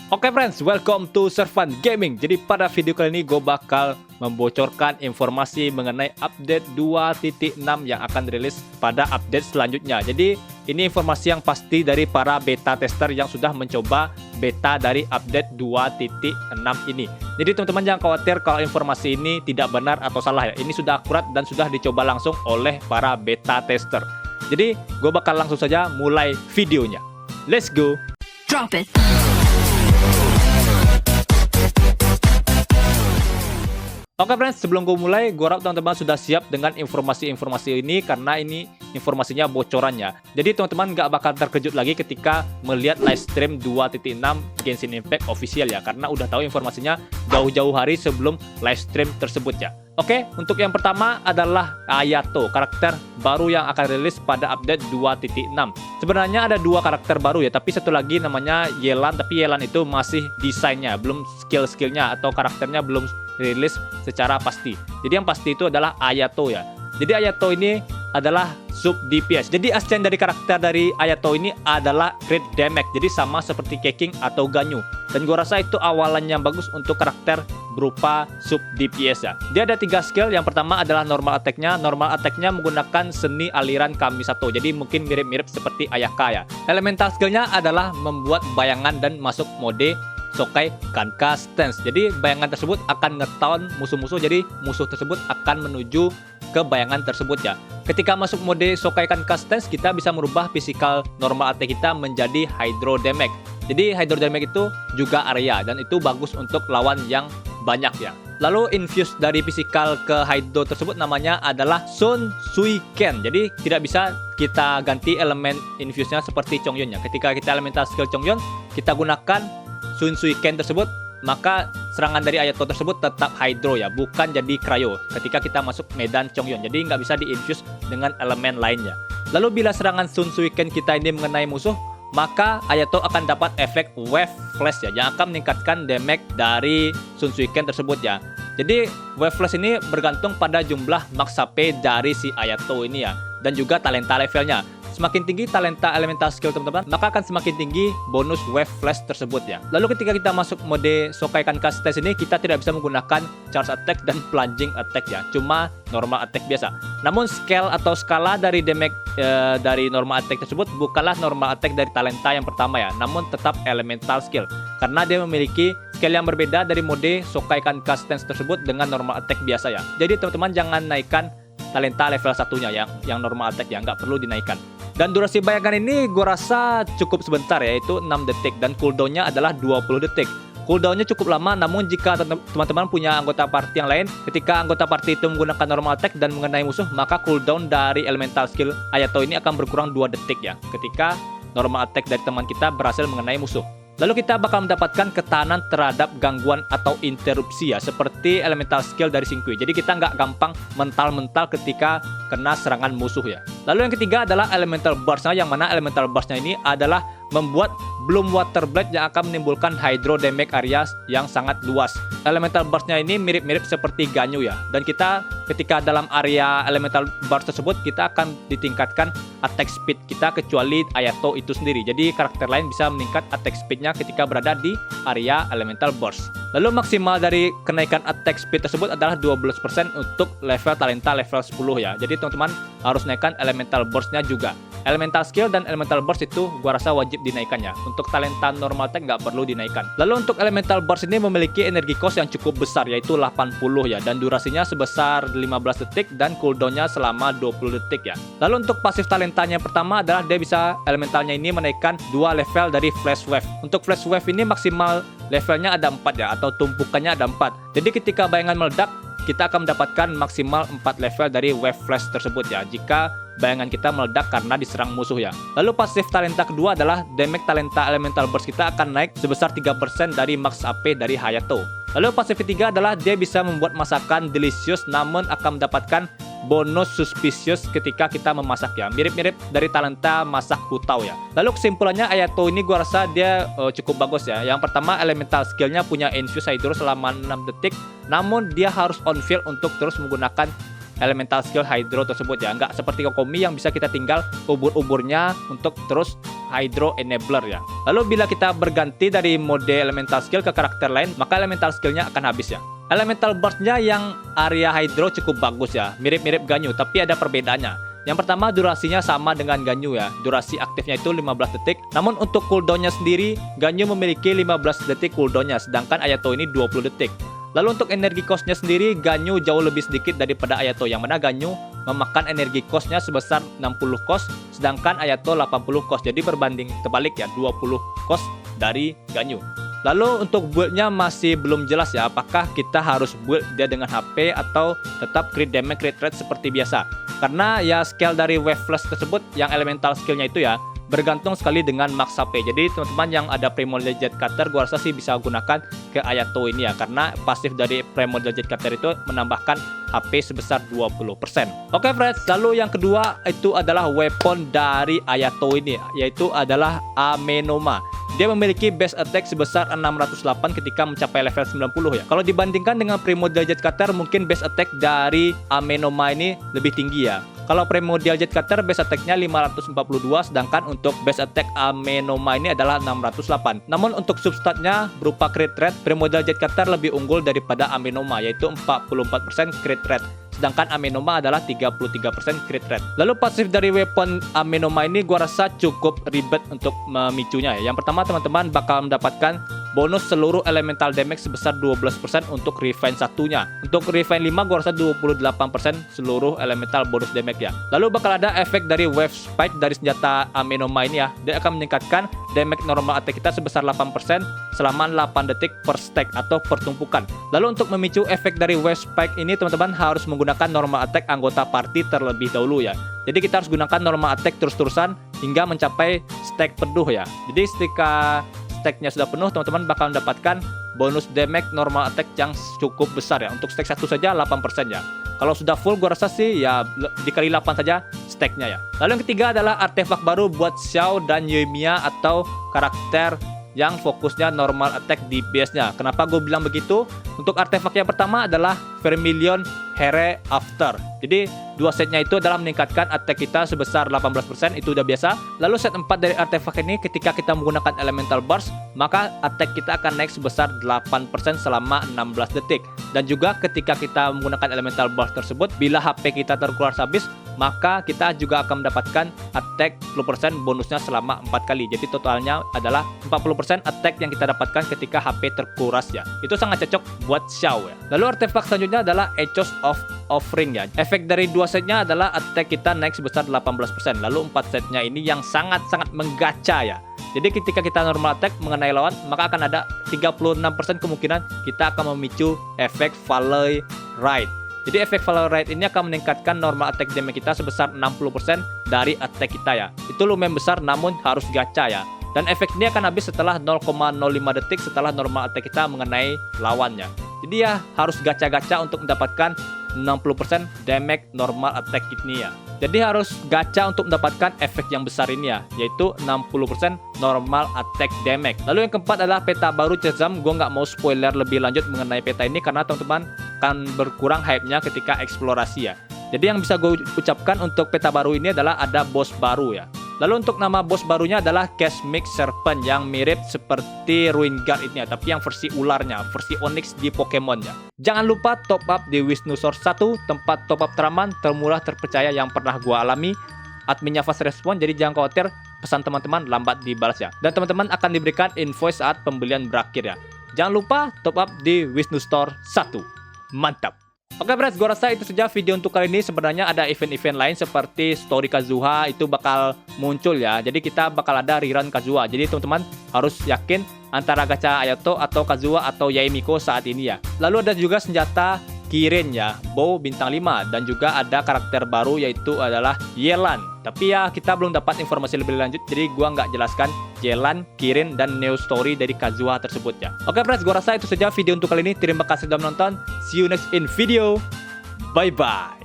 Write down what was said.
Oke friends, welcome to Servan Gaming. Jadi pada video kali ini gue bakal membocorkan informasi mengenai update 2.6 yang akan rilis pada update selanjutnya. Jadi ini informasi yang pasti dari para beta tester yang sudah mencoba beta dari update 2.6 ini. Jadi teman-teman jangan khawatir kalau informasi ini tidak benar atau salah ya. Ini sudah akurat dan sudah dicoba langsung oleh para beta tester. Jadi gue bakal langsung saja mulai videonya. Let's go. Drop it. Oke friends, sebelum gue mulai, gue harap teman-teman sudah siap dengan informasi-informasi ini karena ini informasinya bocorannya. Jadi teman-teman nggak bakal terkejut lagi ketika melihat live stream 2.6 Genshin Impact official ya, karena udah tahu informasinya jauh-jauh hari sebelum live stream tersebut ya. Oke, untuk yang pertama adalah Ayato, karakter baru yang akan rilis pada update 2.6. Sebenarnya ada dua karakter baru ya, tapi satu lagi namanya Yelan, tapi Yelan itu masih desainnya, belum skill-skillnya atau karakternya belum rilis secara pasti. Jadi yang pasti itu adalah Ayato ya. Jadi Ayato ini adalah sub DPS. Jadi asisten dari karakter dari Ayato ini adalah crit damage. Jadi sama seperti Keqing atau Ganyu. Dan gue rasa itu awalan yang bagus untuk karakter berupa sub DPS ya. Dia ada 3 skill. Yang pertama adalah normal attack-nya. Normal attack-nya menggunakan seni aliran Kamisato. Jadi mungkin mirip-mirip seperti Ayaka ya. Elemental skill-nya adalah membuat bayangan dan masuk mode Sokai Kanka Stance. Jadi bayangan tersebut akan nge-taunt musuh-musuh. Jadi musuh tersebut akan menuju ke bayangan tersebut ya. Ketika masuk mode Sokai Kanka Stance, kita bisa merubah physical normal attack kita menjadi Hydro Damage. Jadi Hydro Damage itu juga area dan itu bagus untuk lawan yang banyak ya. Lalu infuse dari physical ke Hydro tersebut namanya adalah Sun Suiken. Jadi tidak bisa kita ganti elemen infuse-nya seperti Chongyun ya. Ketika kita elemental skill Chongyun, kita gunakan Sun Suiken tersebut, maka serangan dari Ayato tersebut tetap Hydro ya, bukan jadi Cryo ketika kita masuk medan Chongyun. Jadi nggak bisa diinfuse dengan elemen lainnya. Lalu bila serangan Sun Suiken kita ini mengenai musuh, maka Ayato akan dapat efek Wave Flash ya, yang akan meningkatkan damage dari Sun Suiken tersebut ya. Jadi Wave Flash ini bergantung pada jumlah max HP dari si Ayato ini ya, dan juga talenta levelnya. Semakin tinggi talenta elemental skill teman-teman, maka akan semakin tinggi bonus wave flash tersebut ya. Lalu ketika kita masuk mode Sokai Kanka Stance ini, kita tidak bisa menggunakan charge attack dan plunging attack ya, cuma normal attack biasa. Namun scale atau skala dari damage dari normal attack tersebut bukanlah normal attack dari talenta yang pertama ya, namun tetap elemental skill karena dia memiliki skill yang berbeda dari mode Sokai Kanka Stance tersebut dengan normal attack biasa ya. Jadi teman-teman jangan naikkan talenta level satunya yang normal attack ya, nggak perlu dinaikkan. Dan durasi bayangan ini gue rasa cukup sebentar ya, yaitu 6 detik dan cooldownnya adalah 20 detik. Cooldownnya cukup lama, namun jika teman-teman punya anggota party yang lain, ketika anggota party itu menggunakan normal attack dan mengenai musuh, maka cooldown dari elemental skill Ayato ini akan berkurang 2 detik ya, ketika normal attack dari teman kita berhasil mengenai musuh. Lalu kita bakal mendapatkan ketahanan terhadap gangguan atau interupsi ya, seperti elemental skill dari Xingqiu. Jadi kita nggak gampang mental-mental ketika kena serangan musuh ya. Lalu yang ketiga adalah elemental burst-nya, yang mana elemental burst-nya ini adalah membuat Bloom Water Blade yang akan menimbulkan hydro damage area yang sangat luas. Elemental burst-nya ini mirip-mirip seperti Ganyu ya. Dan kita ketika dalam area elemental burst tersebut, kita akan ditingkatkan attack speed kita kecuali Ayato itu sendiri. Jadi karakter lain bisa meningkat attack speed-nya ketika berada di area elemental burst. Lalu maksimal dari kenaikan attack speed tersebut adalah 12% untuk level talenta level 10 ya. Jadi teman-teman harus naikkan elemental burst-nya juga. Elemental skill dan elemental burst itu gua rasa wajib dinaikkan ya. Untuk talenta normal attack nggak perlu dinaikkan. Lalu untuk elemental burst ini memiliki energi cost yang cukup besar, yaitu 80 ya, dan durasinya sebesar 15 detik dan cooldownnya selama 20 detik ya. Lalu untuk pasif talentanya yang pertama adalah dia bisa elementalnya ini menaikkan 2 level dari flash wave. Untuk flash wave ini maksimal levelnya ada 4 ya, atau tumpukannya ada 4. Jadi ketika bayangan meledak, kita akan mendapatkan maksimal 4 level dari wave flash tersebut ya, jika bayangan kita meledak karena diserang musuh ya. Lalu pasif talenta kedua adalah damage talenta elemental burst kita akan naik sebesar 3% dari max AP dari Hayato. Lalu pasif ketiga adalah dia bisa membuat masakan delicious, namun akan mendapatkan bonus suspicious ketika kita memasak ya, mirip-mirip dari talenta masak hutau ya. Lalu kesimpulannya Ayato ini gua rasa dia cukup bagus ya. Yang pertama, elemental skillnya punya infuse hydro selama 6 detik, namun dia harus on field untuk terus menggunakan elemental skill hydro tersebut ya. Nggak seperti Kokomi yang bisa kita tinggal ubur-uburnya untuk terus Hydro Enabler ya. Lalu bila kita berganti dari mode elemental skill ke karakter lain, maka elemental skillnya akan habis ya. Elemental burstnya yang area Hydro cukup bagus ya, mirip-mirip Ganyu, tapi ada perbedaannya. Yang pertama, durasinya sama dengan Ganyu ya. Durasi aktifnya itu 15 detik. Namun untuk cooldownnya sendiri, Ganyu memiliki 15 detik cooldownnya, sedangkan Ayato ini 20 detik. Lalu untuk energi costnya sendiri, Ganyu jauh lebih sedikit daripada Ayato, yang mana Ganyu memakan energi costnya sebesar 60 cost, sedangkan Ayato 80 cost. Jadi berbanding terbalik ya, 20 cost dari Ganyu. Lalu untuk build-nya masih belum jelas ya, apakah kita harus build dia dengan HP atau tetap crit damage, crit rate seperti biasa. Karena ya skill dari wave flash tersebut yang elemental skillnya itu ya bergantung sekali dengan max HP. Jadi teman-teman yang ada Primordial Jet Cutter, gua rasa sih bisa gunakan ke Ayato ini ya, karena pasif dari Primordial Jet Cutter itu menambahkan HP sebesar 20%. Oke friends, lalu yang kedua itu adalah weapon dari Ayato ini, yaitu adalah Amenoma. Dia memiliki base attack sebesar 608 ketika mencapai level 90 ya. Kalau dibandingkan dengan Primordial Jet Cutter, mungkin base attack dari Amenoma ini lebih tinggi ya. Kalau Primordial Jet Cutter base attack-nya 542, sedangkan untuk base attack Amenoma ini adalah 608. Namun untuk substatnya berupa crit rate, Primordial Jet Cutter lebih unggul daripada Amenoma, yaitu 44% crit rate. Sedangkan Amenoma adalah 33% crit rate. Lalu pasif dari weapon Amenoma ini gua rasa cukup ribet untuk memicunya ya. Yang pertama, teman-teman bakal mendapatkan bonus seluruh elemental damage sebesar 12% untuk refine satunya. Untuk refine 5 gua rasa 28% seluruh elemental bonus damage ya. Lalu bakal ada efek dari wave spike dari senjata Amenoma ini ya. Dia akan meningkatkan damage normal attack kita sebesar 8% selama 8 detik per stack atau pertumpukan. Lalu untuk memicu efek dari wave spike ini, teman-teman harus menggunakan normal attack anggota party terlebih dahulu ya. Jadi kita harus gunakan normal attack terus-terusan hingga mencapai stack penuh ya. Jadi ketika stacknya sudah penuh, teman-teman bakal mendapatkan bonus damage normal attack yang cukup besar ya. Untuk stack 1 saja 8% ya. Kalau sudah full gua rasa sih ya dikali 8 saja stacknya ya. Lalu yang ketiga adalah artefak baru buat Xiao dan Yoimiya atau karakter yang fokusnya normal attack di base-nya. Kenapa gue bilang begitu? Untuk artefak yang pertama adalah Vermilion Here After. Jadi dua setnya itu adalah meningkatkan attack kita sebesar 18%, itu udah biasa. Lalu set 4 dari artefak ini ketika kita menggunakan elemental burst, maka attack kita akan naik sebesar 8% selama 16 detik. Dan juga ketika kita menggunakan elemental burst tersebut, bila HP kita terkuras habis, maka kita juga akan mendapatkan attack 10% bonusnya selama 4 kali. Jadi totalnya adalah 40% attack yang kita dapatkan ketika HP terkuras ya. Itu sangat cocok buat Xiao ya. Lalu artefak selanjutnya adalah Echoes of Offering ya. Efek dari dua setnya adalah attack kita naik sebesar 18%. Lalu 4 setnya ini yang sangat-sangat menggacha ya. Jadi ketika kita normal attack mengenai lawan, maka akan ada 36% kemungkinan kita akan memicu efek Valley Ride. Jadi efek Valley Ride ini akan meningkatkan normal attack damage kita sebesar 60% dari attack kita ya. Itu lumayan besar, namun harus gacha ya. Dan efek ini akan habis setelah 0,05 detik setelah normal attack kita mengenai lawannya. Jadi ya harus gacha-gacha untuk mendapatkan 60% damage normal attack ini ya. Jadi harus gacha untuk mendapatkan efek yang besar ini ya, yaitu 60% normal attack damage. Lalu yang keempat adalah peta baru Chazam. Gue nggak mau spoiler lebih lanjut mengenai peta ini karena teman-teman akan berkurang hype-nya ketika eksplorasi ya. Jadi yang bisa gue ucapkan untuk peta baru ini adalah ada boss baru ya. Lalu untuk nama boss barunya adalah Cosmic Serpent yang mirip seperti Ruin Guard ini ya, tapi yang versi ularnya, versi Onyx di Pokemon ya. Jangan lupa top up di Wisnu Source 1, tempat top up teraman, termurah, terpercaya yang pernah gua alami. Adminnya fast respon, jadi jangan khawatir pesan teman-teman lambat dibalas ya. Dan teman-teman akan diberikan invoice saat pembelian berakhir ya. Jangan lupa top up di Wisnu Store 1. Mantap! Oke friends, gue rasa itu saja video untuk kali ini. Sebenarnya ada event-event lain seperti Story Kazuha itu bakal muncul ya. Jadi kita bakal ada rerun Kazuha. Jadi teman-teman harus yakin antara gacha Ayato atau Kazuha atau Yaemiko saat ini ya. Lalu ada juga senjata Kirin ya, bow bintang 5. Dan juga ada karakter baru yaitu adalah Yelan. Tapi ya kita belum dapat informasi lebih lanjut, jadi gua nggak jelaskan Yelan, Kirin, dan New Story dari Kazuha tersebut ya. Oke friends, gua rasa itu saja video untuk kali ini. Terima kasih sudah menonton. See you next in video. Bye bye.